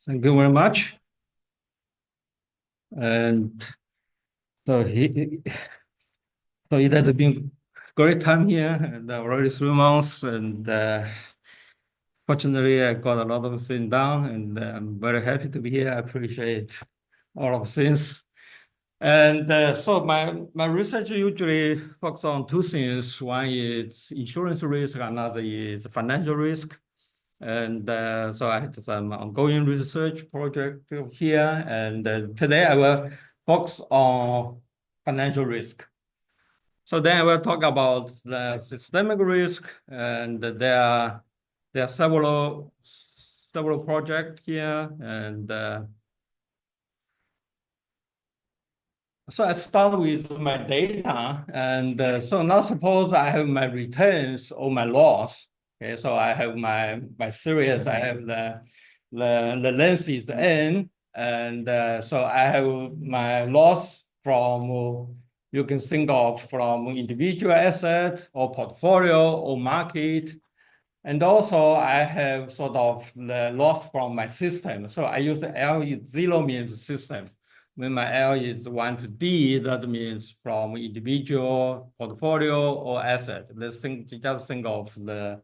Thank you very much. And so it has been great time here, and already 3 months, and fortunately I got a lot of things done, and I'm very happy to be here. I appreciate all of things. And so my research usually focuses on two things. One is insurance risk, another is financial risk. And so I had some ongoing research project here, and today I will focus on financial risk. So then I will talk about the systemic risk, and there are several projects here, and so I start with my data, and so now suppose I have my returns or my loss. Okay, so I have my series. I have the length is n, and so I have my loss from you can think of from individual asset or portfolio or market, and also I have sort of the loss from my system. So I use L is 0 means system. When my L is 1 to D, that means from individual, portfolio, or asset. Let's just think of the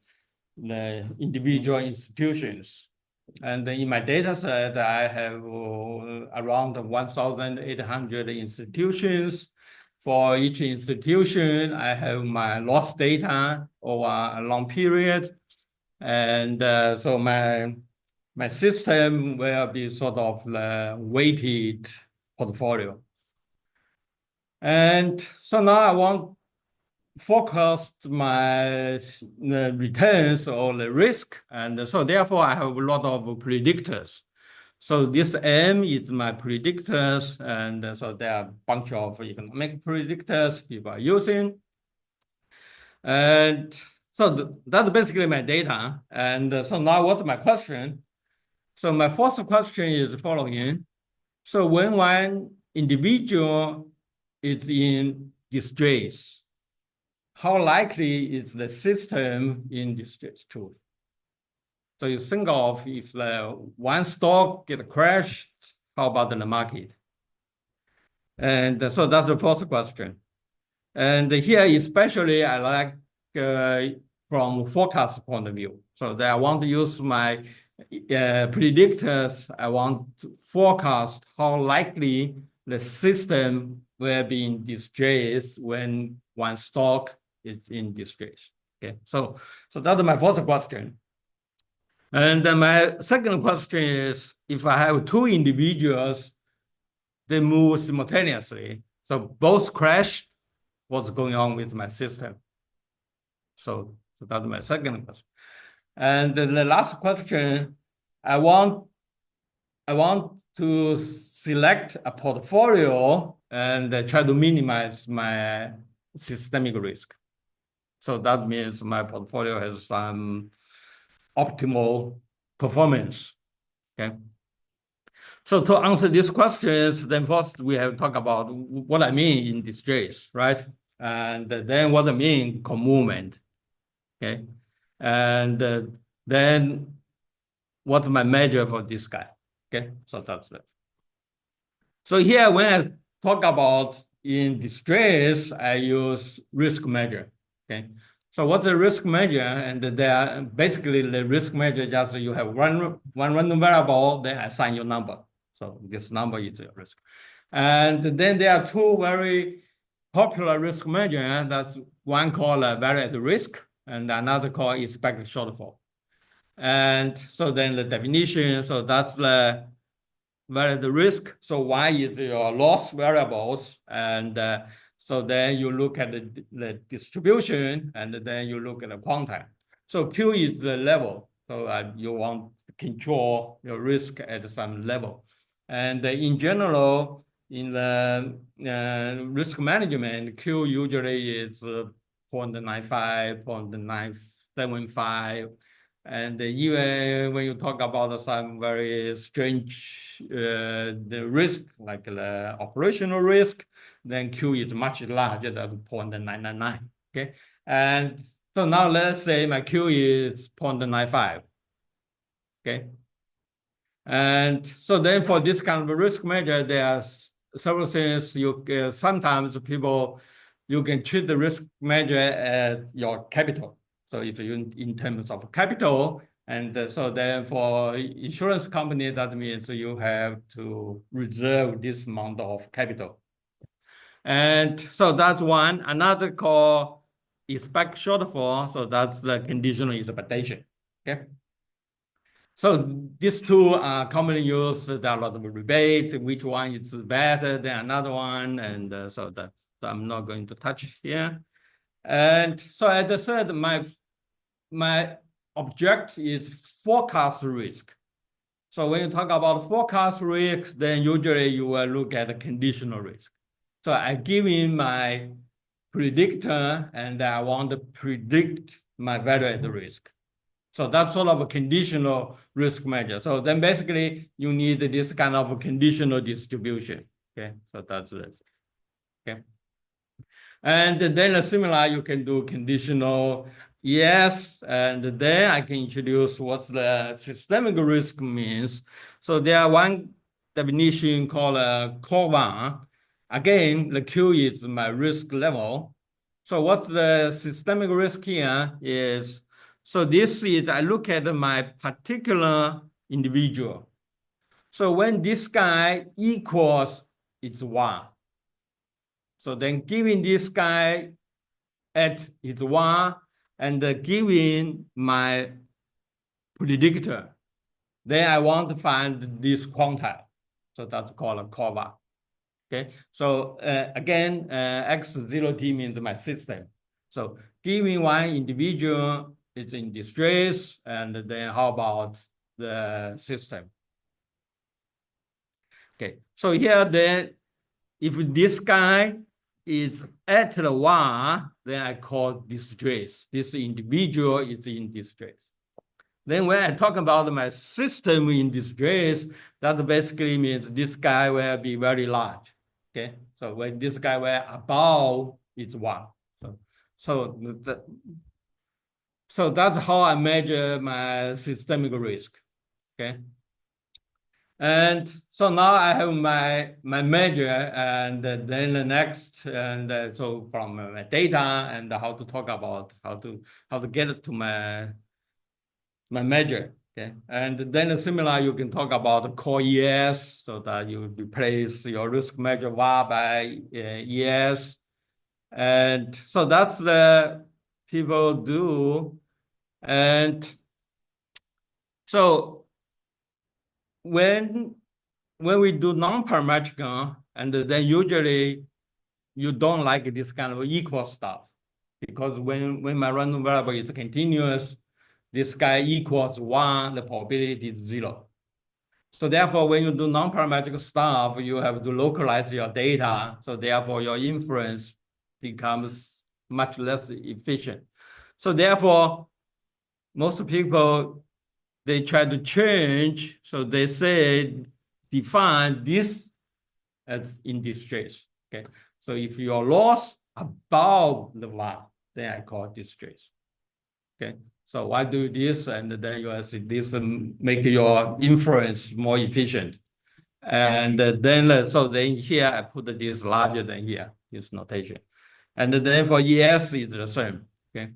individual institutions. And in my data set, I have around 1,800 institutions. For each institution, I have my loss data over a long period. And so my system will be sort of the weighted portfolio. And so now I want focus my returns or the risk. And so therefore I have a lot of predictors. So this M is my predictors. And so there are a bunch of economic predictors people are using. And so that's basically my data. And so now what's my question? So my first question is the following. So when one individual is in distress, how likely is the system in distress too? So you think of if the one stock get crashed, how about the market? And so that's the first question. And here especially I like from forecast point of view. So that I want to use my predictors. I want to forecast how likely the system will be in distress when one stock is in distress. Okay, so that's my first question. And then my second question is, if I have two individuals, they move simultaneously, so both crash, what's going on with my system? So that's my second question. And the last question, I want to select a portfolio and try to minimize my systemic risk. So that means my portfolio has some optimal performance. Okay. So to answer these questions, then first we have to talk about what I mean in distress, right? And then what I mean Comovement. Okay. And then what's my measure for this guy? Okay, so that's it. So here, when I talk about in distress, I use risk measure. Okay, so what's a risk measure? And there basically the risk measure just you have one random variable, then assign your number. So this number is your risk. And then there are two very popular risk measures. That's one called variance risk, and another called expected shortfall. And so then the definition, so that's the risk. So Y is your loss variables. And so then you look at the distribution, and then you look at the quantity. So Q is the level. So you want to control your risk at some level. And in general, in the risk management, Q usually is 0.95, 0.975. And even when you talk about some very strange the risk, like the operational risk, then Q is much larger than 0.999. Okay, and so now let's say my Q is 0.95. Okay, And so then for this kind of risk measure, there's several things sometimes you can treat the risk measure as your capital. So if you in terms of capital, and so then for insurance company, that means you have to reserve this amount of capital. And so that's one. Another called expect shortfall. So that's the conditional expectation. Okay. So these two are commonly used. There are a lot of debate which one is better than another one, and so that I'm not going to touch here. And so as I said, my object is forecast risk. So when you talk about forecast risk, then usually you will look at the conditional risk. So I give in my predictor, and I want to predict my value at the risk. So that's sort of a conditional risk measure. So then basically you need this kind of conditional distribution. Okay, so that's this. Okay. And then similar, you can do conditional yes, and then I can introduce what the systemic risk means. So there are one definition called CoVaR. Again, the Q is my risk level. So what's the systemic risk here is, so this is, I look at my particular individual. So when this guy equals, it's 1. So then giving this guy at its 1 and giving my predictor, then I want to find this quantile. So that's called a CoVaR. Okay, so again, X0T means my system. So giving one individual is in distress, and then how about the system? Okay, so here then, if this guy is at the 1, then I call distress. This individual is in distress. Then when I talk about my system in distress, that basically means this guy will be very large. Okay, so when this guy will above it's 1. So that's how I measure my systemic risk. Okay. And so now I have my measure, and then the next, and so from my data and how to talk about how to get it to my measure. Okay, and then similar, you can talk about core ES, so that you replace your risk measure VAR by ES, and so that's the people do, and so when we do non-parametric, and then usually you don't like this kind of equal stuff, because when my random variable is continuous, this guy equals 1, the probability is 0. So therefore, when you do non-parametric stuff, you have to localize your data. So therefore, your inference becomes much less efficient. So therefore, most people, they try to change. So they say, define this as in distress. Okay. So if your loss above the 1, then I call distress. Okay. So why do this? And then you see this make your inference more efficient. And then, so then here I put this larger than here, this notation. And then for ES, it's the same. Okay.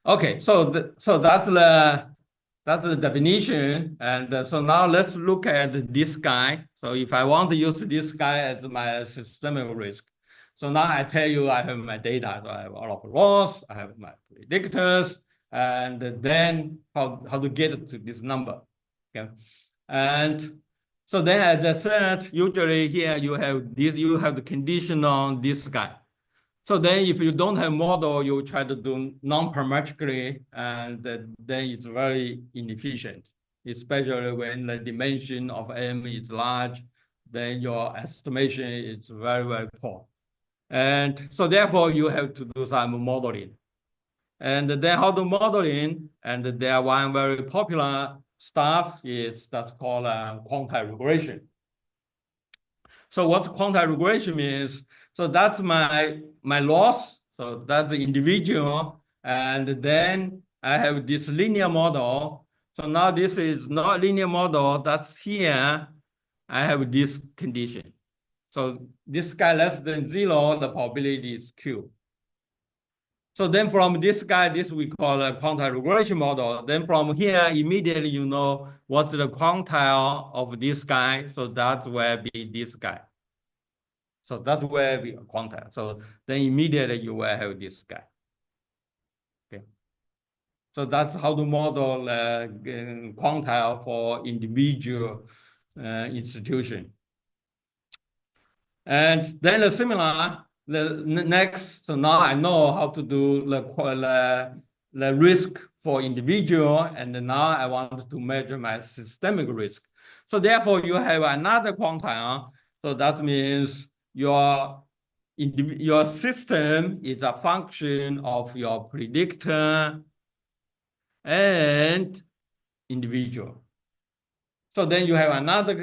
Okay, so that's the definition. And so now let's look at this guy. So if I want to use this guy as my systemic risk, so now I tell you I have my data. So I have all of the loss, I have my predictors, and then how to get to this number. Okay, and so then as I said, usually here you have the condition on this guy. So then if you don't have model, you try to do non-parametrically, and then it's very inefficient, especially when the dimension of M is large, then your estimation is very, very poor. And so therefore you have to do some modeling. And then how to modeling, and there one very popular stuff is that's called quantile regression. So what quantile regression means, so that's my loss, so that's the individual, and then I have this linear model, So now this is not a linear model. That's here. I have this condition. So this guy less than 0, the probability is Q. So then from this guy, this we call a quantile regression model. Then from here, immediately you know what's the quantile of this guy. So that will be this guy. So that will be a quantile. So then immediately you will have this guy. Okay. So that's how to model quantile for individual institution. And then the similar, the next, so now I know how to do the risk for individual, and now I want to measure my systemic risk. So therefore, you have another quantile. So that means your system is a function of your predictor and individual. So then you have another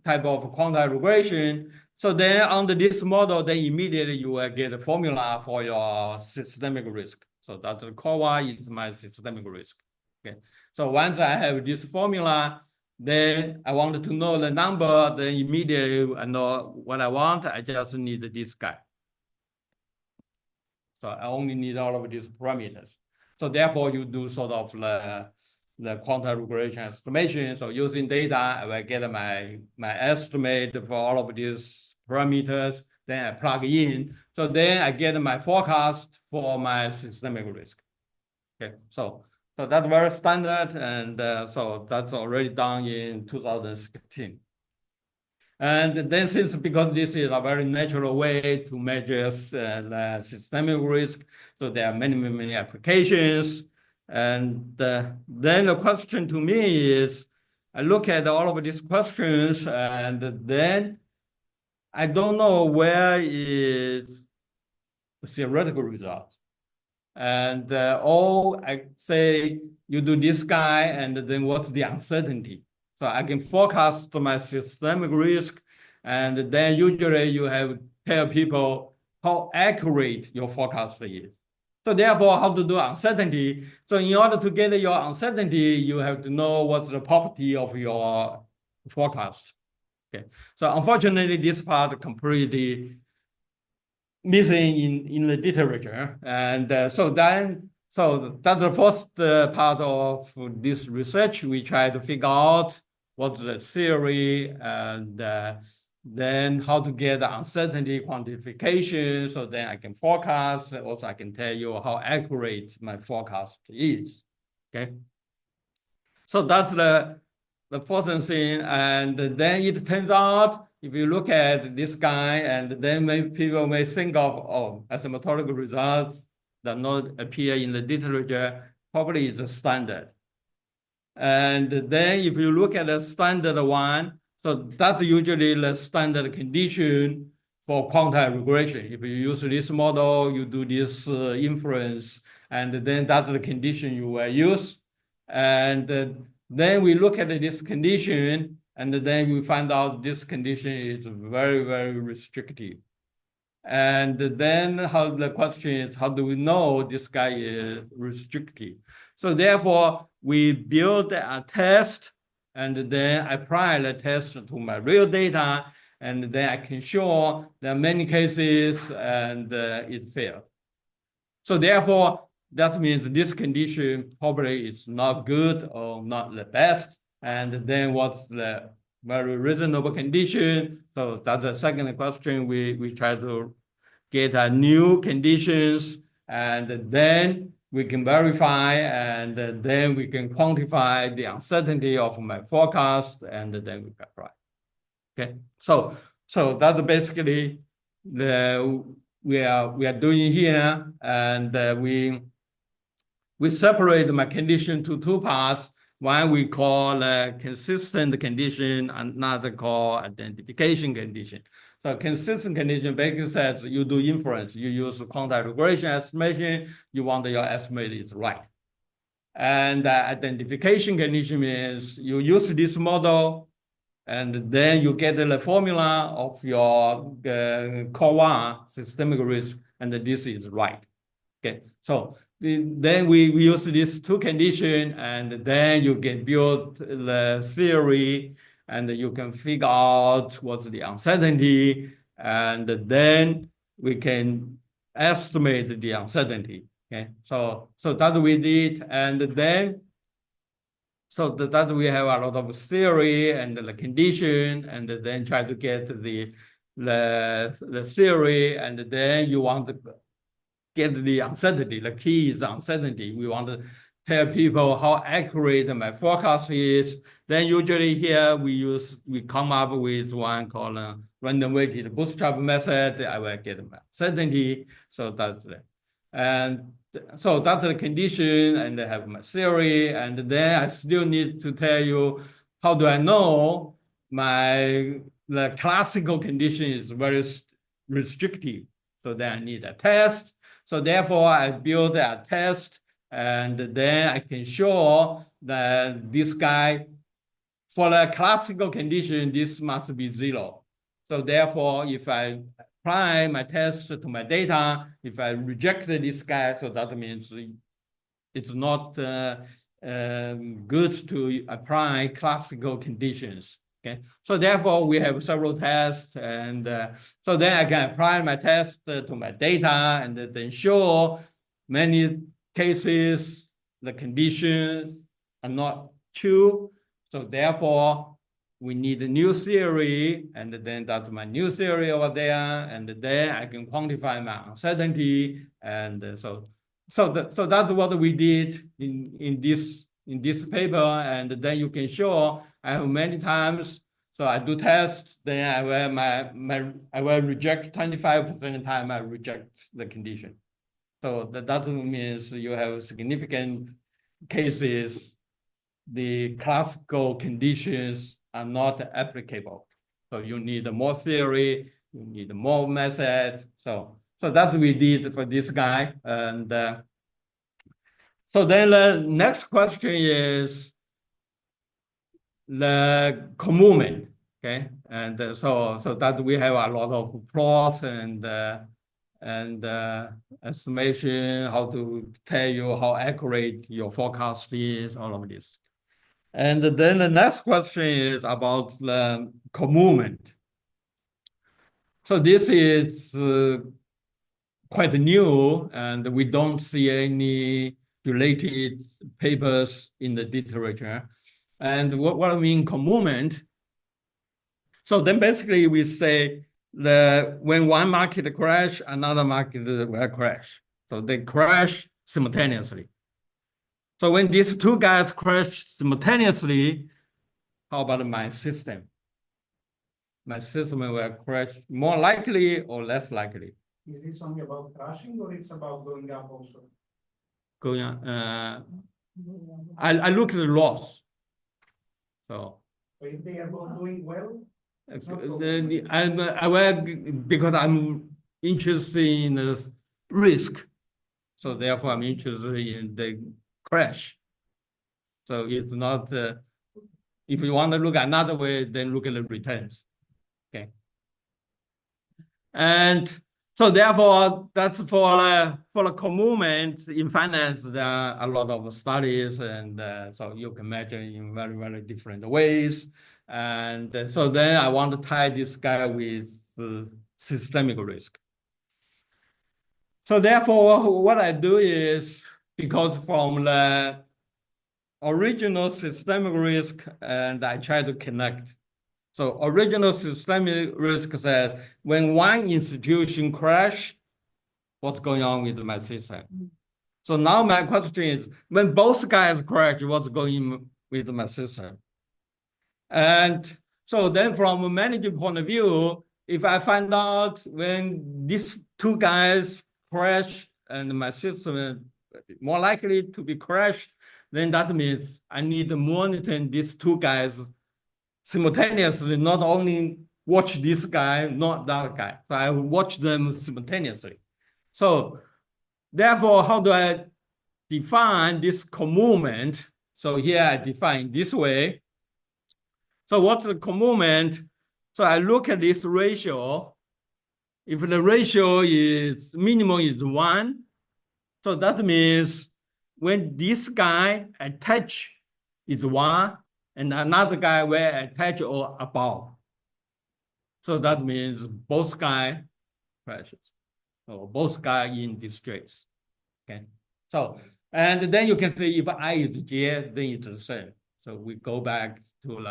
type of quantile regression. So then under this model, then immediately you will get a formula for your systemic risk. So that's the CoVaR is my systemic risk. Okay. So once I have this formula, then I wanted to know the number, then immediately I know what I want. I just need this guy. So I only need all of these parameters. So therefore you do sort of the quantile regression estimation. So using data, I will get my estimate for all of these parameters. Then I plug in. So then I get my forecast for my systemic risk. Okay, so that's very standard, and so that's already done in 2016. And then because this is a very natural way to measure the systemic risk, so there are many applications. And then the question to me is, I look at all of these questions, and then I don't know where is the theoretical result. And I say you do this guy, and then what's the uncertainty? So I can forecast my systemic risk, and then usually you have to tell people how accurate your forecast is. So therefore, how to do uncertainty? So in order to get your uncertainty, you have to know what's the property of your forecast. Okay. So unfortunately, this part completely missing in the literature. And so that's the first part of this research. We try to figure out what's the theory, and then how to get the uncertainty quantification, so then I can forecast. Also, I can tell you how accurate my forecast is. Okay. So that's the first thing. And then it turns out, if you look at this guy, and then people may think of, oh, asymptotic results that not appear in the literature, probably it's a standard. And then if you look at the standard one, so that's usually the standard condition for quantile regression. If you use this model, you do this inference, and then that's the condition you will use. And then we look at this condition, and then we find out this condition is very restrictive. And then the question is, how do we know this guy is restrictive? So therefore, we build a test, and then apply the test to my real data, and then I can show there are many cases, and it failed. So therefore, that means this condition probably is not good or not the best. And then what's the very reasonable condition? So that's the second question. We try to get new conditions, and then we can verify, and then we can quantify the uncertainty of my forecast, and then we can apply. Okay, so that's basically we are doing here, and we separate my condition to two parts. One we call consistent condition, another called identification condition. So consistent condition basically says you do inference, you use quantile regression estimation, you want your estimate is right. And identification condition means you use this model, and then you get the formula of your CoVaR systemic risk, and this is right. Okay, so then we use these two conditions, and then you can build the theory, and you can figure out what's the uncertainty, and then we can estimate the uncertainty. Okay, so that we did, and then that we have a lot of theory and the condition, and then try to get the theory, and then you want to get the uncertainty. The key is uncertainty. We want to tell people how accurate my forecast is. Then usually here we come up with one called random weighted bootstrap method. I will get my certainty. So that's it. And so that's the condition, and I have my theory, and then I still need to tell you how do I know the classical condition is very restrictive. So then I need a test. So therefore, I build a test, and then I can show that this guy, for the classical condition, this must be 0. So therefore, if I apply my test to my data, if I reject this guy, so that means it's not good to apply classical conditions. Okay, so therefore we have several tests, and so then I can apply my test to my data, and then show many cases the conditions are not true. So therefore we need a new theory, and then that's my new theory over there, and then I can quantify my uncertainty, and so that's what we did in this paper, and then you can show I have many times. So I do tests, then I will reject 25% of the time. I reject the condition. So that means you have significant cases. The classical conditions are not applicable. So you need more theory, you need more method. So that we did for this guy, and so then the next question is the Comovement, okay, and so that we have a lot of plots and estimation, how to tell you how accurate your forecast is, all of this. And then the next question is about the Comovement. So this is quite new, and we don't see any related papers in the literature. And what I mean Comovement, so then basically we say when one market crash, another market will crash. So they crash simultaneously. So when these two guys crash simultaneously, how about my system? My system will crash more likely or less likely? Is this only about crashing, or it's about going up also? Going on. I look at the loss. So if they are both doing well, I will, because I'm interested in the risk. So therefore, I'm interested in the crash. So it's not, if you want to look another way, then look at the returns. Okay. And so therefore, that's for the Comovement in finance. There are a lot of studies, and so you can measure in very, very different ways. And so then I want to tie this guy with systemic risk. So therefore, what I do is, because from the original systemic risk, and I try to connect. So original systemic risk said, when one institution crash, what's going on with my system? So now my question is, when both guys crash, what's going on with my system? And so then from a management point of view, if I find out when these two guys crash and my system is more likely to be crashed, then that means I need to monitor these two guys simultaneously, not only watch this guy, not that guy. So I will watch them simultaneously. So therefore, how do I define this Comovement? So here I define this way. So what's the Comovement? So I look at this ratio. If the ratio is minimum is 1, So that means when this guy attach is 1, and another guy will attach or above. So that means both guy crashes, or both guy in distress. Okay. So, and then you can see if I is J, then it's the same. So we go back to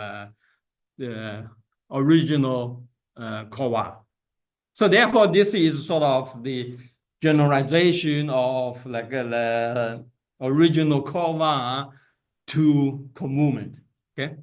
the original CoVaR. So therefore, this is sort of the generalization of like the original CoVaR to Comovement. Okay.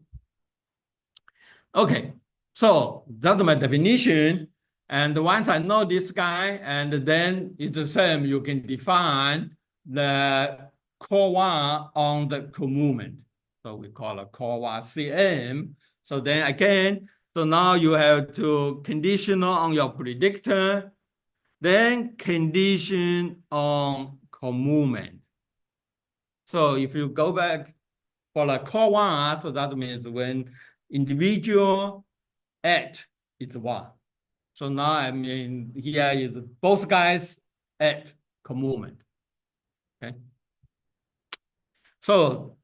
Okay. So that's my definition. And once I know this guy, and then it's the same, you can define the CoVaR on the Comovement. So we call it CoVaR CM. So then again, so now you have to conditional on your predictor, then condition on Comovement. So if you go back for the CoVaR, so that means when individual at is 1. So now I mean here is both guys at Comovement. Okay. So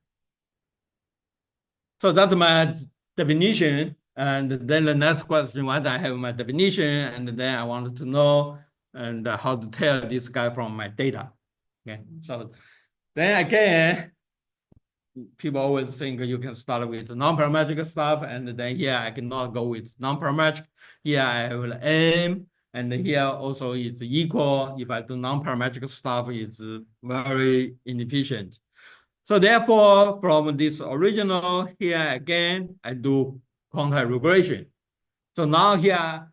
that's my definition. And then the next question, once I have my definition, and then I wanted to know and how to tell this guy from my data. Okay. So then again, people always think you can start with non-parametric stuff, and then here I cannot go with non-parametric. Here I have an M, and here also it's equal. If I do non-parametric stuff, it's very inefficient. So therefore, from this original here again, I do quantile regression. So now here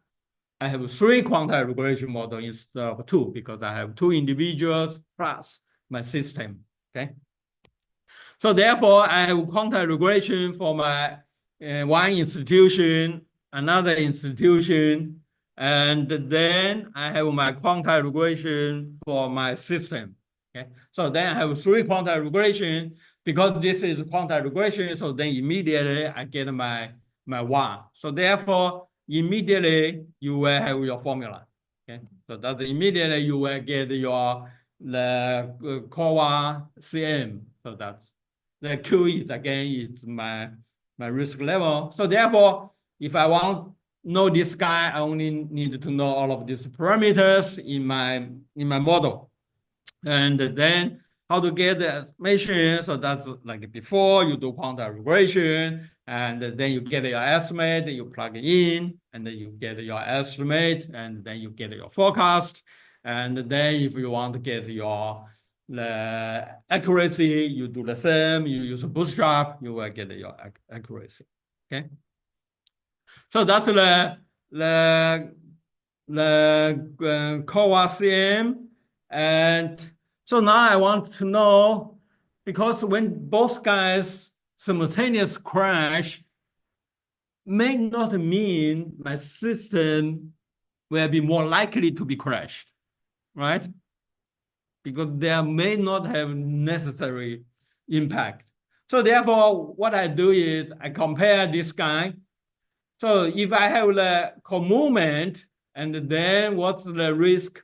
I have 3 quantile regression models instead of 2, because I have 2 individuals plus my system. Okay. So therefore, I have quantile regression for my one institution, another institution, and then I have my quantile regression for my system. Okay. So then I have 3 quantile regression. Because this is quantile regression, so then immediately I get my 1. So therefore, immediately you will have your formula. Okay. So that immediately you will get the CoVaR CM. So that's the Q is again is my risk level. So therefore, if I want to know this guy, I only need to know all of these parameters in my model. And then how to get the estimation. So that's like before you do quantile regression, and then you get your estimate, you plug it in, and then you get your estimate, and then you get your forecast. And then if you want to get the accuracy, you do the same, you use a bootstrap, you will get your accuracy. Okay. So that's the CoVaR CM. And so now I want to know, because when both guys simultaneous crash, may not mean my system will be more likely to be crashed, right? Because they may not have necessary impact. So therefore, what I do is I compare this guy. So if I have the Comovement, and then what's the risk?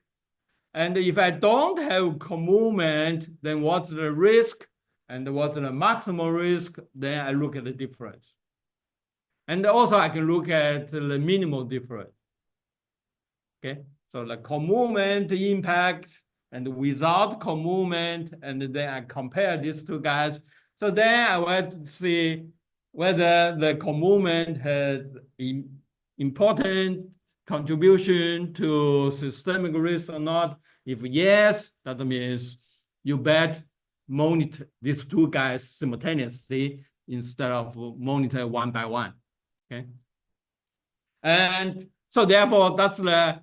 And if I don't have Comovement, then what's the risk? And what's the maximum risk? Then I look at the difference. And also I can look at the minimal difference. Okay, so the Comovement impact and without Comovement, and then I compare these 2 guys. So then I want to see whether the Comovement has important contribution to systemic risk or not. If yes, that means you bet monitor these 2 guys simultaneously instead of monitor 1 by 1. Okay. And so therefore, that's a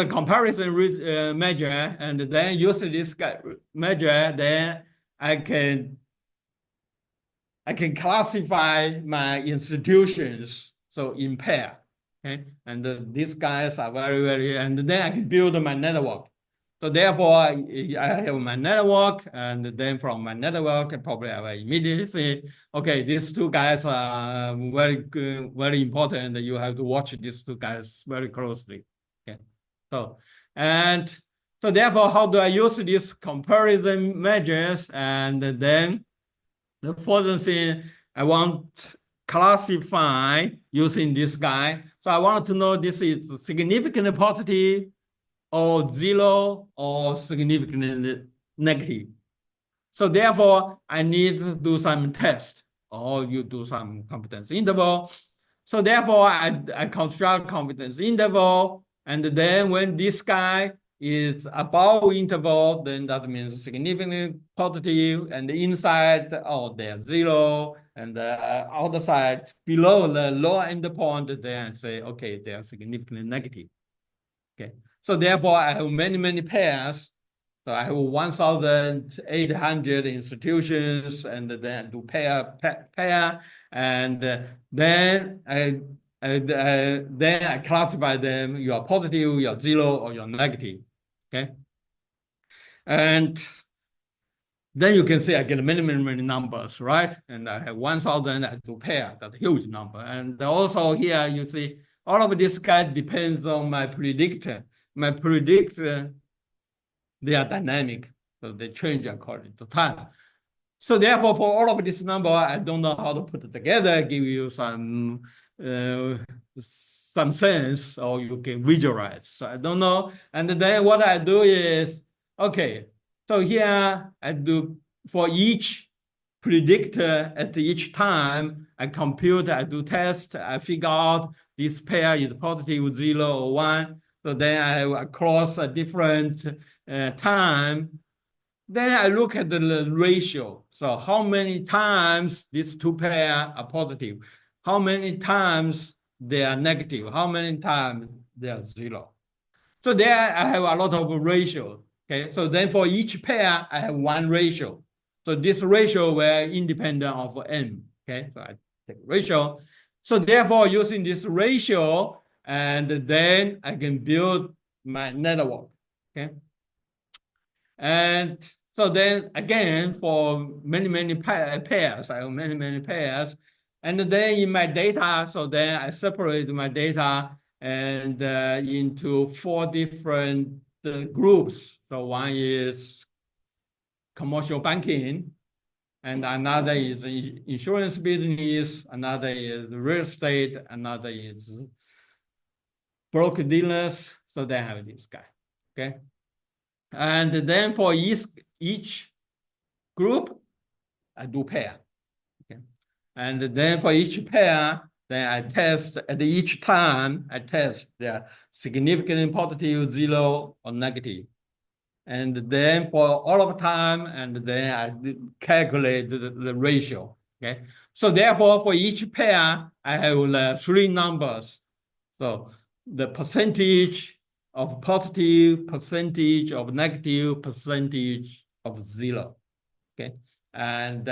comparison measure, and then using this measure, then I can classify my institutions so in pair. Okay, and these guys are very, and then I can build my network. So therefore, I have my network, and then from my network, probably I will immediately say, okay, these 2 guys are very good, very important. You have to watch these 2 guys very closely. Okay, so and So therefore, how do I use these comparison measures? And then the first thing I want to classify using this guy. So I want to know this is significantly positive or zero or significantly negative. So therefore, I need to do some test or you do some confidence interval. So therefore, I construct confidence interval. And then when this guy is above interval, then that means significantly positive. And the inside, oh, they're zero. And the outside, below the lower end point, then I say, okay, they are significantly negative. Okay. So therefore, I have many pairs. So I have 1,800 institutions, and then I do pair, and then I classify them. You are positive, you are zero, or you're negative. Okay, and then you can see I get many numbers, right? And I have 1,000. I do pair. That's a huge number. And also here you see all of this guy depends on my predictor. My predictor, they are dynamic, so they change according to time. So therefore, for all of this number, I don't know how to put it together, give you some sense, or you can visualize. So I don't know. And then what I do is, okay, so here I do for each predictor at each time, I compute, I do test, I figure out this pair is positive, 0 or 1. So then I have across a different time. Then I look at the ratio. So how many times these two pairs are positive? How many times they are negative? How many times they are 0? So there I have a lot of ratio. Okay, so then for each pair, I have one ratio. So this ratio will independent of m. Okay, so I take ratio. So therefore, using this ratio, and then I can build my network. Okay, and so then again, for many pairs, I have many pairs. And then in my data, so then I separate my data and into 4 different groups. So one is commercial banking, and another is insurance business, another is real estate, another is broker dealers. So they have this guy, okay? And then for each group, I do pair, okay? And then for each pair, then I test at each time, I test their significant positive, 0 or negative. And then for all of time, and then I calculate the ratio, okay? So therefore, for each pair, I have 3 numbers. So the percentage of positive, percentage of negative, percentage of 0, okay? And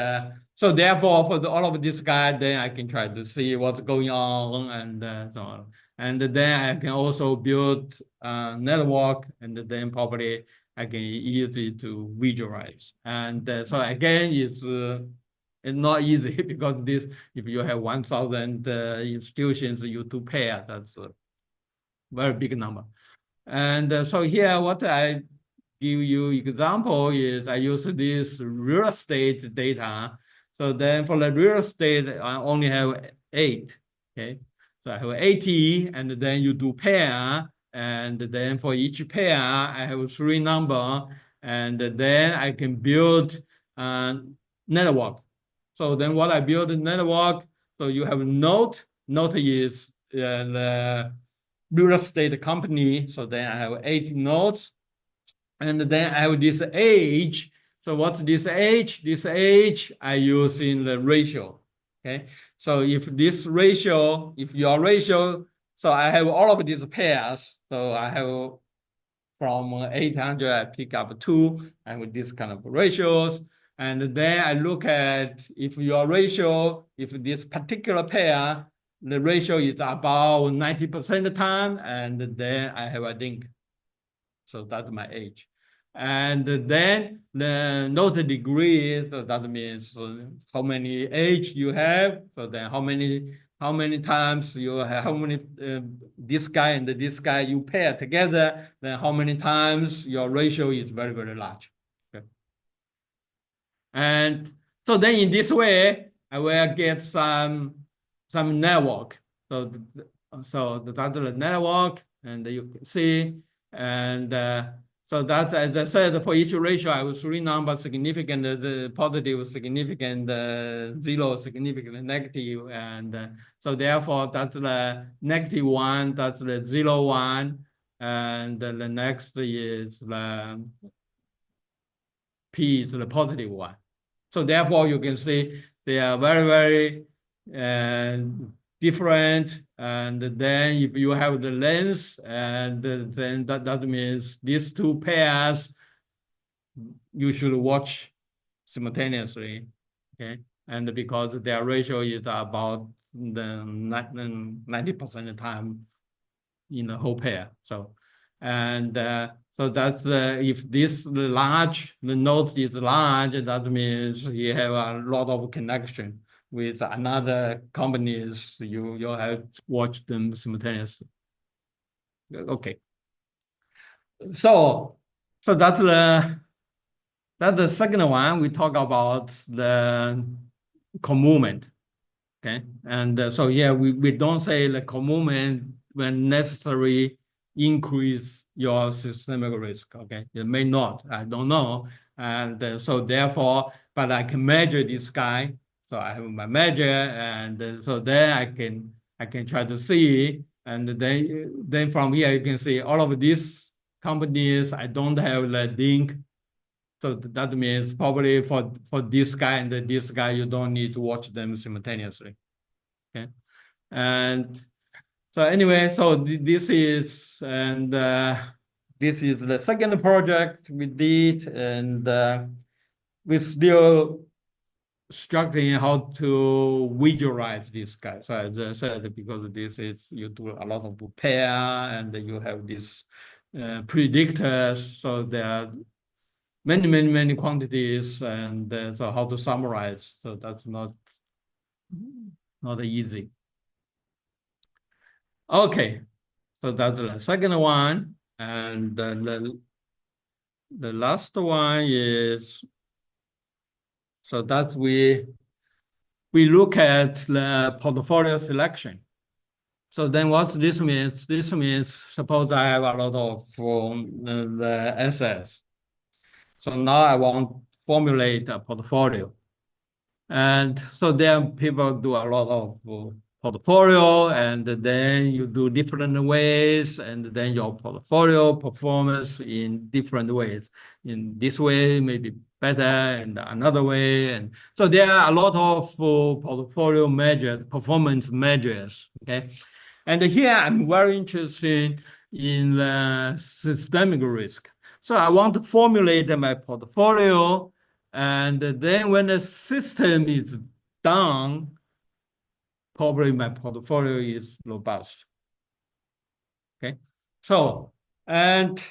so therefore, for all of this guy, then I can try to see what's going on and so on. And then I can also build a network, and then probably I can easy to visualize. And so again, it's not easy because this, if you have 1,000 institutions, you to pair, that's a very big number. And so here, what I give you example is I use this real estate data. So then for the real estate, I only have 8, okay? So I have 80, and then you do pair, and then for each pair, I have 3 number, and then I can build a network. So then what I build a network, so you have a node is the real estate company. So then I have 8 nodes. And then I have this age. So what's this age? This age I use in the ratio. Okay. So if this ratio, if your ratio, so I have all of these pairs. So I have from 800, I pick up 2, and with this kind of ratios. And then I look at if your ratio, if this particular pair, the ratio is about 90% of the time, and then I have a link. So that's my age. And then the note degree, so that means how many age you have. So then how many times you have, how many this guy and this guy you pair together, then how many times your ratio is very, very large. Okay. And so then in this way, I will get some network. So that's the network, and you can see, and so that's, as I said, for each ratio, I will three numbers: significant, the positive, significant, zero, significant, negative, and so therefore that's the -1, that's the 0, 1, and the next is the P is the positive one. So therefore, you can see they are very, very different. And then if you have the length, and then that means these two pairs you should watch simultaneously, okay? And because their ratio is about the 90% of the time in the whole pair. So, and so that's if this large, the node is large, that means you have a lot of connection with another companies. You have to watch them simultaneously. Okay. So that's the second one. We talk about the Comovement. Okay, and so yeah, we don't say the Comovement when necessary increase your systemic risk. Okay, it may not, I don't know, and so therefore, but I can measure this guy. So I have my measure, and so then I can try to see, and then from here you can see all of these companies. I don't have the link. So that means probably for this guy and this guy, you don't need to watch them simultaneously. Okay. And so anyway, so this is, and this is the second project we did, and we're still struggling how to visualize this guy. So as I said, because this is, you do a lot of pair, and you have these predictors. So there are many quantities, and so how to summarize. So that's not easy. Okay, so that's the second one, and the last one is, so that we look at the portfolio selection. So then what this means? This means suppose I have a lot of the assets. So now I want to formulate a portfolio. And so then people do a lot of portfolio, and then you do different ways, and then your portfolio performs in different ways. In this way, maybe better, and another way. And so there are a lot of portfolio measures, performance measures, okay? And here I'm very interested in the systemic risk. So I want to formulate my portfolio, and then when the system is done, probably my portfolio is robust. Okay. So, and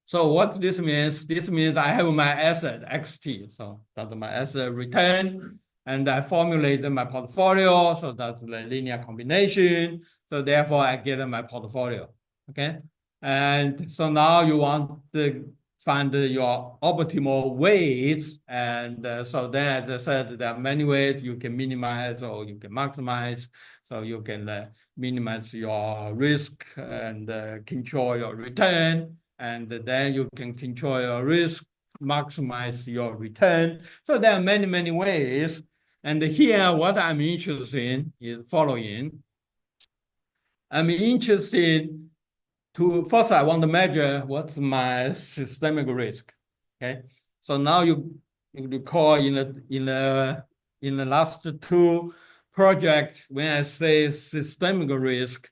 so what this means? This means I have my asset XT. So that's my asset return, and I formulate my portfolio. So that's the linear combination. So therefore I get my portfolio. Okay. And so now you want to find your optimal weights. And so then, as I said, there are many ways you can minimize or you can maximize. So you can minimize your risk and control your return. And then you can control your risk, maximize your return. So there are many ways. And here, what I'm interested in is following. I'm interested to, first I want to measure what's my systemic risk. Okay. So now you recall in the last two projects, when I say systemic risk,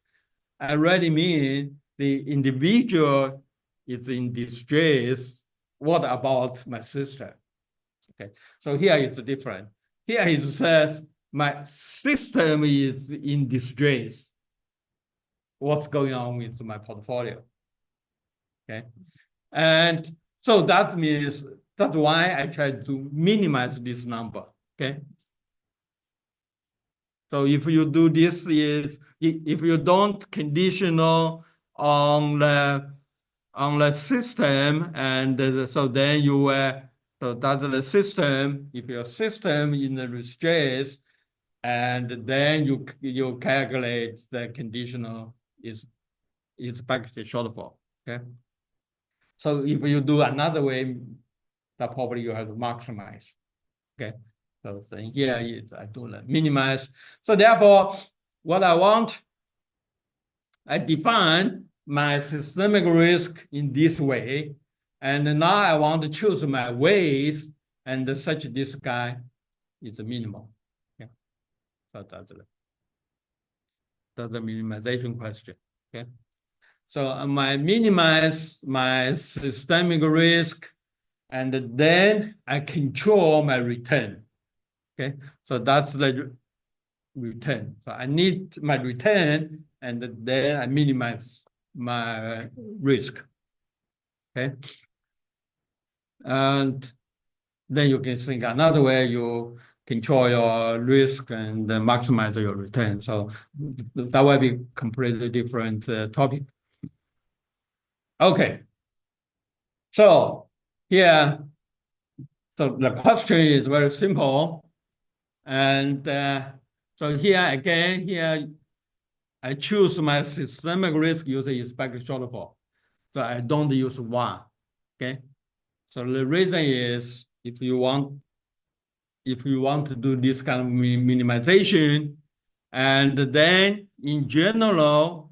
I really mean the individual is in distress. What about my sister? Okay. So here it's different. Here it says my system is in distress. What's going on with my portfolio? Okay. And so that means, that's why I try to minimize this number, okay? So if you do this, if you don't conditional on the system, and so then you so that's the system. If your system in the restraints, and then you calculate the conditional is expected shortfall. Okay. So if you do another way, that probably you have to maximize. Okay. So here I do the minimize. So therefore, what I want, I define my systemic risk in this way. And now I want to choose my ways, and such this guy is the minimum. Okay. So that's the minimization question. Okay. So I minimize my systemic risk, and then I control my return. Okay. So that's the return. So I need my return, and then I minimize my risk. Okay. And then you can think another way, you control your risk and maximize your return. So that will be completely different topic. Okay. So here, so the question is very simple. And so here again, here I choose my systemic risk using expected shortfall. So I don't use one. Okay. So the reason is if you want to do this kind of minimization, and then in general,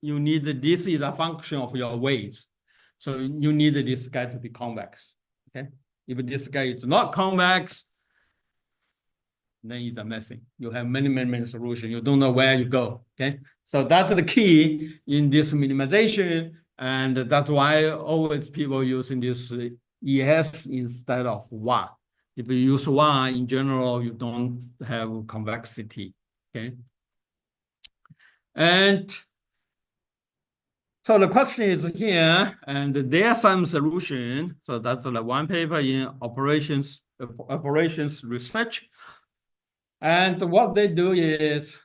you need this is a function of your weights. So you need this guy to be convex. Okay. If this guy is not convex, then it's a messing. You have many solutions. You don't know where you go. Okay. So that's the key in this minimization. And that's why always people using this ES instead of one. If you use one, in general, you don't have convexity. Okay. And so the question is here, and there's some solution. So that's the one paper in operations research. And what they do is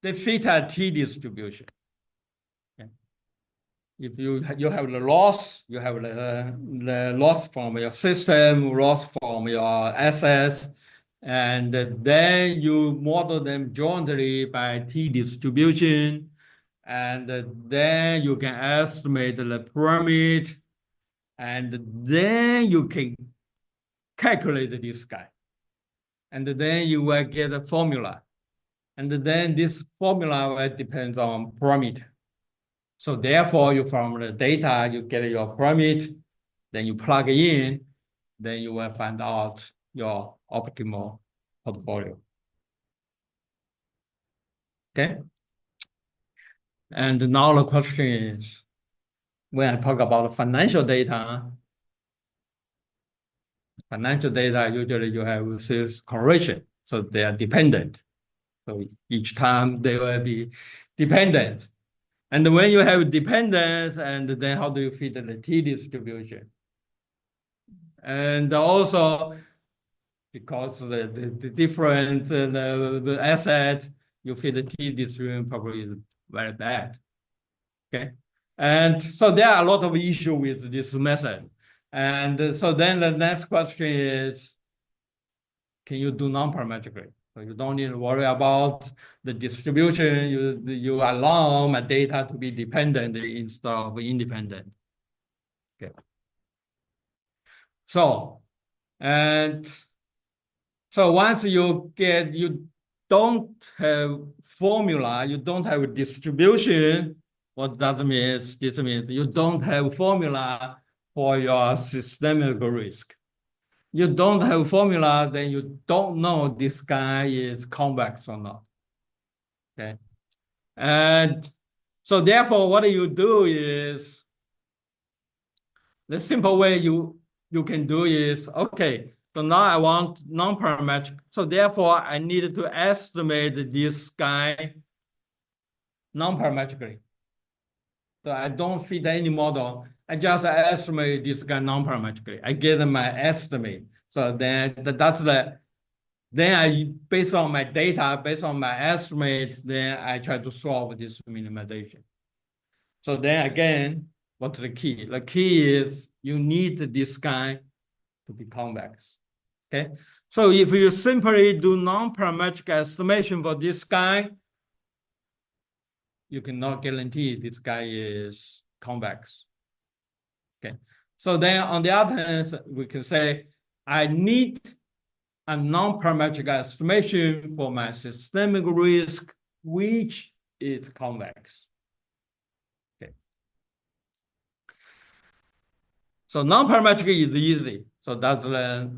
they fit a T distribution. Okay. If you have the loss, you have the loss from your system, loss from your assets, and then you model them jointly by T distribution, and then you can estimate the pyramid, and then you can calculate this guy. And then you will get a formula. And then this formula will depend on pyramid. So therefore, you from the data, you get your pyramid, then you plug in, then you will find out your optimal portfolio. Okay. And now the question is, when I talk about financial data, usually you have sales correlation. So they are dependent. So each time they will be dependent. And when you have dependence, and then how do you fit the T distribution? And also, because the different the asset, you fit the T distribution probably is very bad. Okay. And so there are a lot of issues with this method. And so then the next question is, can you do non-parametrically? So you don't need to worry about the distribution. You allow my data to be dependent instead of independent. Okay. So, and so once you don't have formula, you don't have a distribution. What that means? This means you don't have formula for your systemic risk. You don't have formula, then you don't know this guy is convex or not. Okay. And so therefore, what you do is, the simple way you can do is, okay, so now I want non-parametric. So therefore, I need to estimate this guy non-parametrically. So I don't fit any model. I just estimate this guy non-parametrically. I get my estimate. So then then I, based on my data, based on my estimate, then I try to solve this minimization. So then again, what's the key? The key is you need this guy to be convex. Okay. So if you simply do non-parametric estimation for this guy, you cannot guarantee this guy is convex. Okay. So then on the other hand, we can say, I need a non-parametric estimation for my systemic risk, which is convex. Okay. So non-parametric is easy. So that's the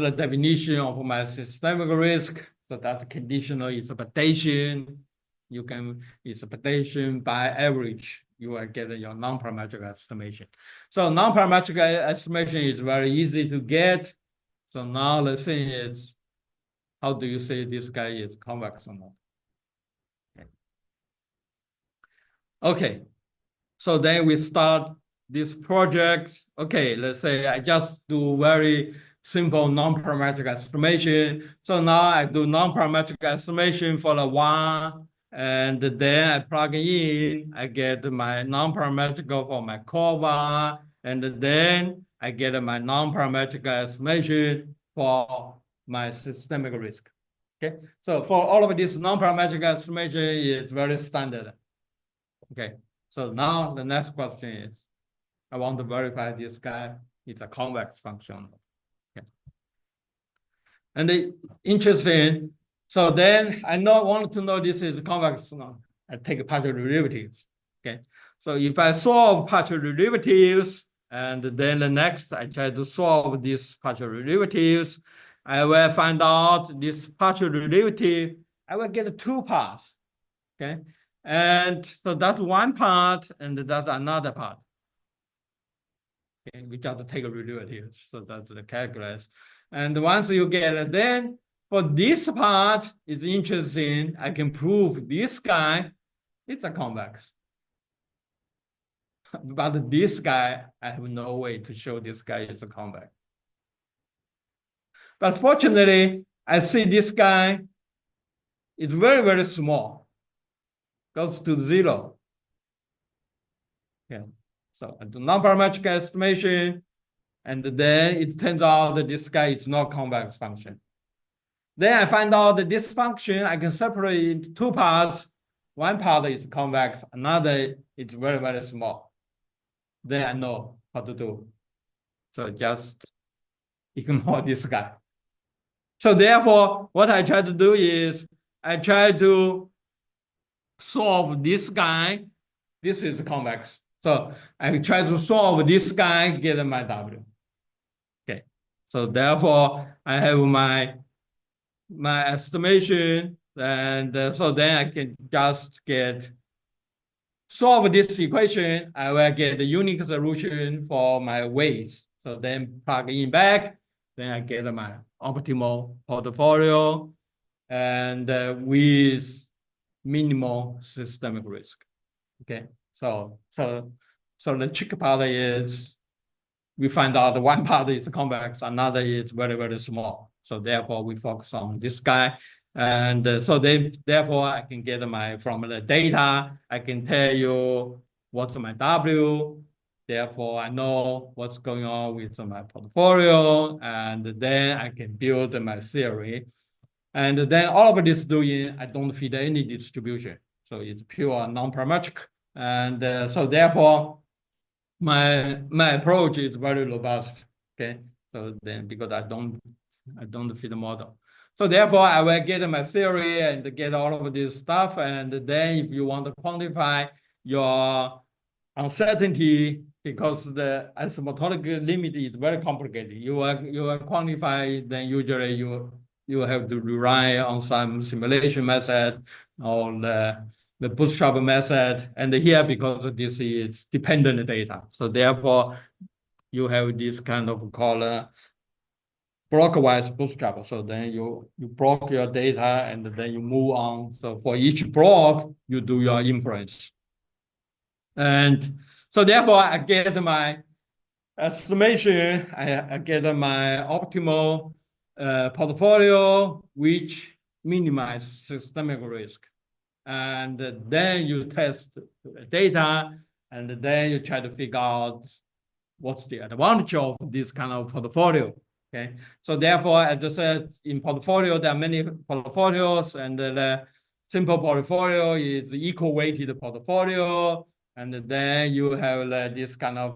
definition of my systemic risk. So that's conditional interpretation. You can interpretation by average. You will get your non-parametric estimation. So non-parametric estimation is very easy to get. So now the thing is, how do you say this guy is convex or not? Okay. So then we start this project. Okay, let's say I just do very simple non-parametric estimation. So now I do non-parametric estimation for the one, and then I plug in, I get my non-parametric for my CoVaR, and then I get my non-parametric estimation for my systemic risk. Okay, so for all of this non-parametric estimation is very standard. Okay, so now the next question is, I want to verify this guy is a convex function. Okay. And interesting, so then I want to know this is convex or not. I take partial derivatives. Okay, so if I solve partial derivatives, and then the next I try to solve these partial derivatives, I will find out this partial derivative, I will get two parts. Okay, and so that's one part, and that's another part. Okay, we just take a derivative, so that's the calculus. And once you get it, then for this part, it's interesting. I can prove this guy, it's a convex. But this guy, I have no way to show this guy is a convex. But fortunately, I see this guy is very, very small, goes to 0. Okay. So I do non-parametric estimation, and then it turns out that this guy is not convex function. Then I find out that this function I can separate into two parts. One part is convex, another is very, very small. Then I know how to do. So just ignore this guy. So therefore, what I try to do is I try to solve this guy. This is convex. So I try to solve this guy, get my W. Okay. So therefore, I have my estimation, and so then I can just solve this equation. I will get the unique solution for my weights. So then plug in back, then I get my optimal portfolio, and with minimal systemic risk. Okay, so the trick part is we find out one part is convex, another is very, very small. So therefore, we focus on this guy. And so therefore, I can get from the data, I can tell you what's my W. Therefore, I know what's going on with my portfolio. And then I can build my theory. And then all of this doing, I don't feed any distribution. So it's pure non-parametric. And so therefore, my approach is very robust. Okay, so then because I don't fit the model, so therefore I will get my theory and get all of this stuff, and then if you want to quantify your uncertainty, because the asymptotic limit is very complicated, you will quantify, then usually you have to rely on some simulation method or the bootstrap method, and here because this is dependent data, so therefore you have this kind of called blockwise bootstrap. So then you block your data and then you move on. So for each block, you do your inference. And so therefore I get my estimation, I get my optimal portfolio, which minimize systemic risk. And then you test data, and then you try to figure out what's the advantage of this kind of portfolio. Okay, so therefore, as I said, in portfolio, there are many portfolios, and the simple portfolio is equal weighted portfolio. And then you have this kind of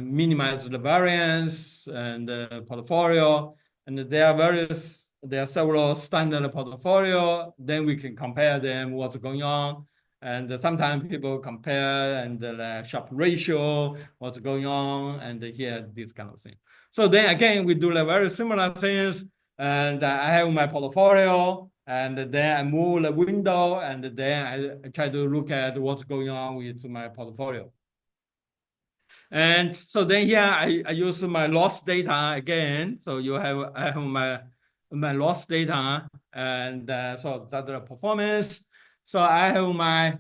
minimize the variance and portfolio. And there are several standard portfolio. Then we can compare them, what's going on. And sometimes people compare and the Sharpe ratio, what's going on, and here, this kind of thing. So then again, we do very similar things. And I have my portfolio, and then I move the window, and then I try to look at what's going on with my portfolio. And so then here I use my loss data again. So I have my loss data, and so that's the performance. So I have my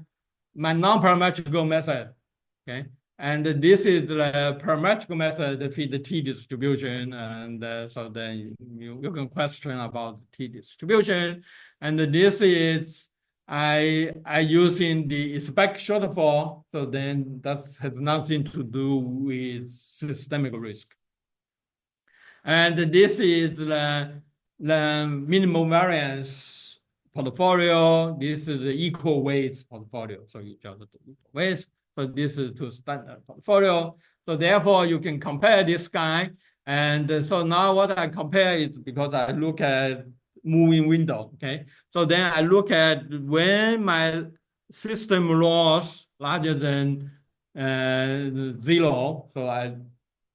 non-parametric method, okay? And this is the parametric method that feed the t distribution. And so then you can question about t distribution. And this is I using the expect shortfall. So then that has nothing to do with systemic risk. And this is the minimum variance portfolio. This is the equal weights portfolio. So you just do equal weights. So this is to standard portfolio. So therefore, you can compare this guy. And so now what I compare is because I look at moving window, okay? So then I look at when my system loss larger than 0. So I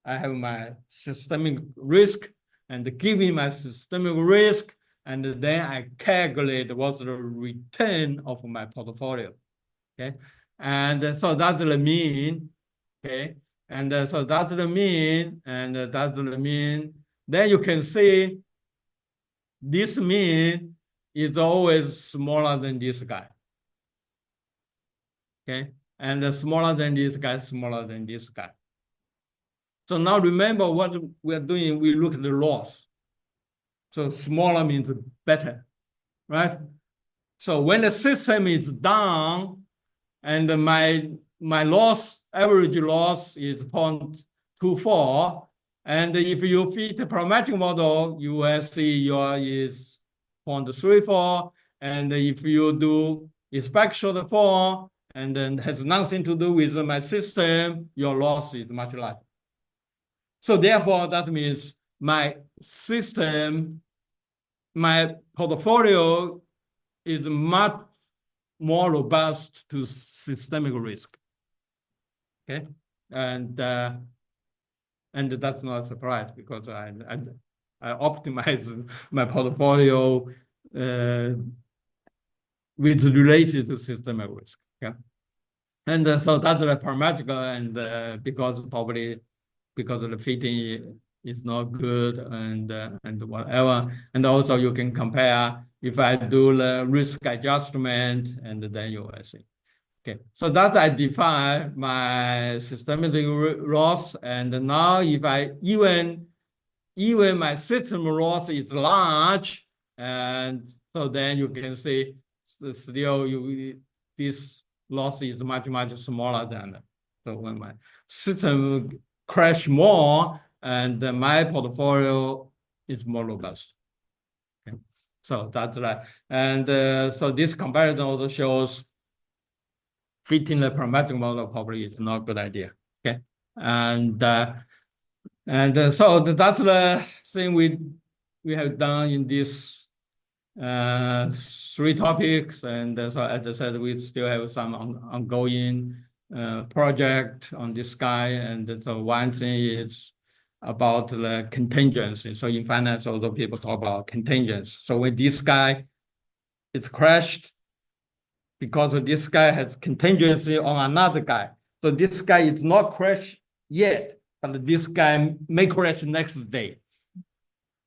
have my systemic risk, and given my systemic risk, and then I calculate what's the return of my portfolio, okay? And so that's the mean, okay? And so that's the mean, and that's the mean. Then you can see this mean is always smaller than this guy, okay? And smaller than this guy, smaller than this guy. So now remember what we're doing, we look at the loss. So smaller means better, right? So when the system is down, and my average loss is 0.24. And if you fit the parametric model, you will see your is 0.34. And if you do expect shortfall, and then has nothing to do with my system, your loss is much larger. So therefore, that means my system, my portfolio is much more robust to systemic risk, okay? And that's not a surprise, because I optimize my portfolio with related to systemic risk, okay? And so that's the parametric, and because the fitting is not good, and whatever. And also you can compare if I do the risk adjustment, and then you will see. Okay, so that I define my systemic loss. And now if I even my system loss is large, and so then you can see still this loss is much smaller than that. So when my system crash more, and my portfolio is more robust. Okay, so that's right. And so this comparison also shows fitting the parametric model probably is not a good idea. Okay, and so that's the thing we have done in this 3 topics. And so as I said, we still have some ongoing project on this guy. And so one thing is about the contingency. So in finance, although people talk about contingency. So when this guy is crashed, because this guy has contingency on another guy. So this guy is not crashed yet, but this guy may crash next day.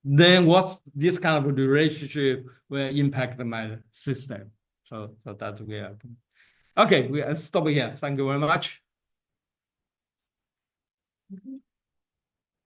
Then what's this kind of relationship will impact my system? So that's where. Okay, we stop here. Thank you very much.